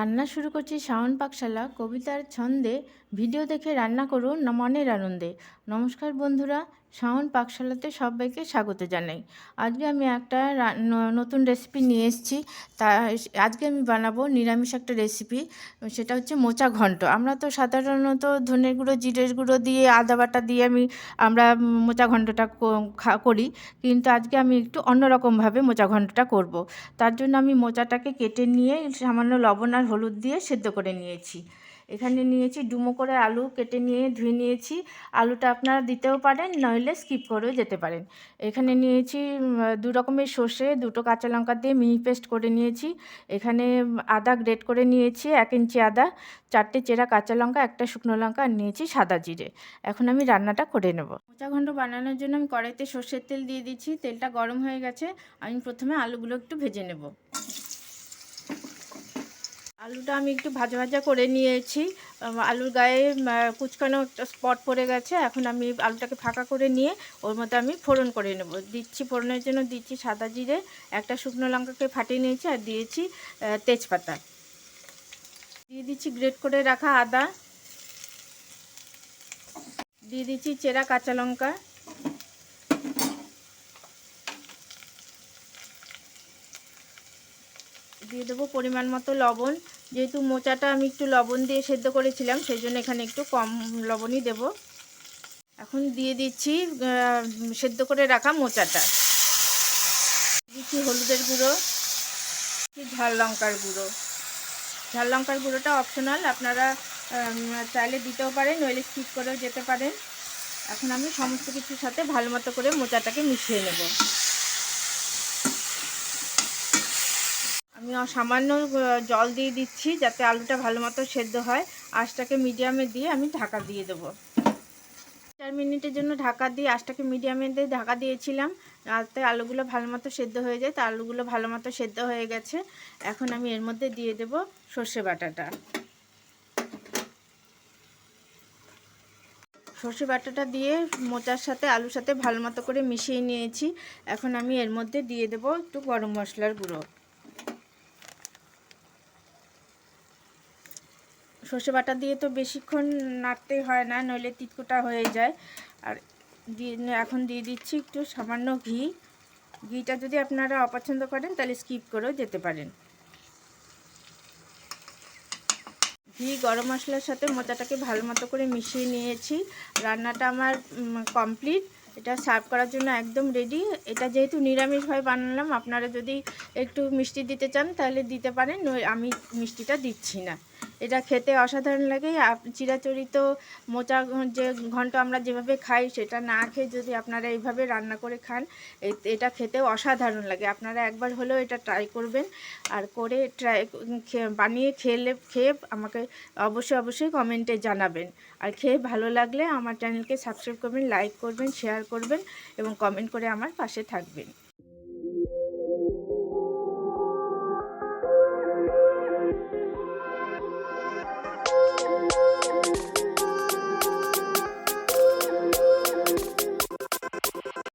রান্না শুরু করছি শাওন পাকশালা কবিতার ছন্দে। ভিডিও দেখে রান্না করুন না মনের আনন্দে। নমস্কার বন্ধুরা, শাওন পাকশালাতে সবাইকে স্বাগত জানাই। আজকে আমি একটা নতুন রেসিপি নিয়ে এসেছি। তা আজকে আমি বানাবো নিরামিষ একটা রেসিপি, সেটা হচ্ছে মোচা ঘন্ট। আমরা তো সাধারণত ধনের গুঁড়ো জিরের গুঁড়ো দিয়ে আদা বাটা দিয়ে আমরা মোচা ঘন্টটা করি, কিন্তু আজকে আমি একটু অন্যরকমভাবে মোচা ঘন্টটা করব। তার জন্য আমি মোচাটাকে কেটে নিয়ে সামান্য লবণ আর হলুদ দিয়ে সেদ্ধ করে নিয়েছি। এখানে নিয়েছি ডুমো করে আলু কেটে নিয়ে ধুয়ে নিয়েছি। আলুটা আপনারা দিতেও পারেন, নইলে স্কিপ করেও যেতে পারেন। এখানে নিয়েছি দু রকমের সর্ষে, দুটো কাঁচা লঙ্কা দিয়ে মিহি পেস্ট করে নিয়েছি। এখানে আদা গ্রেট করে নিয়েছি 1 ইঞ্চি আদা, 4টে চেরা কাঁচা লঙ্কা, একটা শুকনো লঙ্কা, আর নিয়েছি সাদা জিরে। এখন আমি রান্নাটা করে নেব। মোচা ঘন্ট বানানোর জন্য আমি কড়াইতে সর্ষের তেল দিয়ে দিচ্ছি। তেলটা গরম হয়ে গেছে। আমি প্রথমে আলুগুলো একটু ভেজে নেব। আলুটা আমি একটু ভাজা ভাজা করে নিয়েছি। আলুর গায়ে কুচকানো একটা স্পট পড়ে গেছে। এখন আমি আলুটাকে ফাঁকা করে নিয়ে ওর মধ্যে আমি ফোড়ন করে নেব। ফোড়নের জন্য দিচ্ছি সাদা জিরে, একটা শুকনো লঙ্কাকে ফাটিয়ে নিয়েছি, আর দিয়েছি তেজপাতা। দিয়ে দিচ্ছি গ্রেট করে রাখা আদা, দিয়ে দিচ্ছি চেরা কাঁচা লঙ্কা, দিয়ে দেবো পরিমাণ মতো লবণ। যেহেতু মোচাটা আমি একটু লবণ দিয়ে সেদ্ধ করেছিলাম, সেই জন্য এখানে একটু কম লবণই দেব। এখন দিয়ে দিচ্ছি সেদ্ধ করে রাখা মোচাটা, দিচ্ছি হলুদের গুঁড়ো, ঝাল লঙ্কার গুঁড়ো। ঝাল লঙ্কার গুঁড়োটা অপশনাল, আপনারা চাইলে দিতেও পারেন, নইলে স্কিপ করেও যেতে পারেন। এখন আমি সমস্ত কিছুর সাথে ভালো মতো করে মোচাটাকে মিশিয়ে নেব। আমি সামান্য জল দিয়ে দিচ্ছি যাতে আলুটা ভালো মতো সেদ্ধ হয়। আঁচটাকে মিডিয়ামে দিয়ে আমি ঢাকা দিয়ে দেবো। 4 মিনিটের জন্য ঢাকা দিয়ে আঁচটাকে মিডিয়ামে দিয়ে ঢাকা দিয়েছিলাম, যাতে আলুগুলো ভালো মতো সেদ্ধ হয়ে যায়। তা আলুগুলো ভালো মতো সেদ্ধ হয়ে গেছে। এখন আমি এর মধ্যে দিয়ে দেব সর্ষে বাটাটা। সর্ষে বাটাটা দিয়ে মোচার সাথে আলুর সাথে ভালো মতো করে মিশিয়ে নিয়েছি। এখন আমি এর মধ্যে দিয়ে দেব একটু গরম মশলার গুঁড়ো। সর্ষে বাটা দিয়ে তো বেশিক্ষণ নাড়তে হয় না, নইলে তিতকুটা হয়ে যায়। আর এখন দিয়ে দিচ্ছি একটু সামান্য ঘি। ঘিটা যদি আপনারা অপছন্দ করেন তাহলে স্কিপ করেও যেতে পারেন। ঘি গরম মশলার সাথে মোচাটাকে ভালো মতো করে মিশিয়ে নিয়েছি। রান্নাটা আমার কমপ্লিট। এটা সার্ভ করার জন্য একদম রেডি। এটা যেহেতু নিরামিষভাবে বানালাম, আপনারা যদি একটু মিষ্টি দিতে চান তাহলে দিতে পারেন, আমি মিষ্টিটা দিচ্ছি না। এটা খেতে অসাধারণ লাগে। চিরাচরিত মোচা যে ঘন্ট আমরা যেভাবে খাই সেটা না খেয়ে যদি আপনারা এইভাবে রান্না করে খান, এটা খেতেও অসাধারণ লাগে। আপনারা একবার হলেও এটা ট্রাই করবেন, আর করে বানিয়ে খেয়ে আমাকে অবশ্যই কমেন্টে জানাবেন। আর খেয়ে ভালো লাগলে আমার চ্যানেলকে সাবস্ক্রাইব করবেন, লাইক করবেন, শেয়ার করবেন এবং কমেন্ট করে আমার পাশে থাকবেন।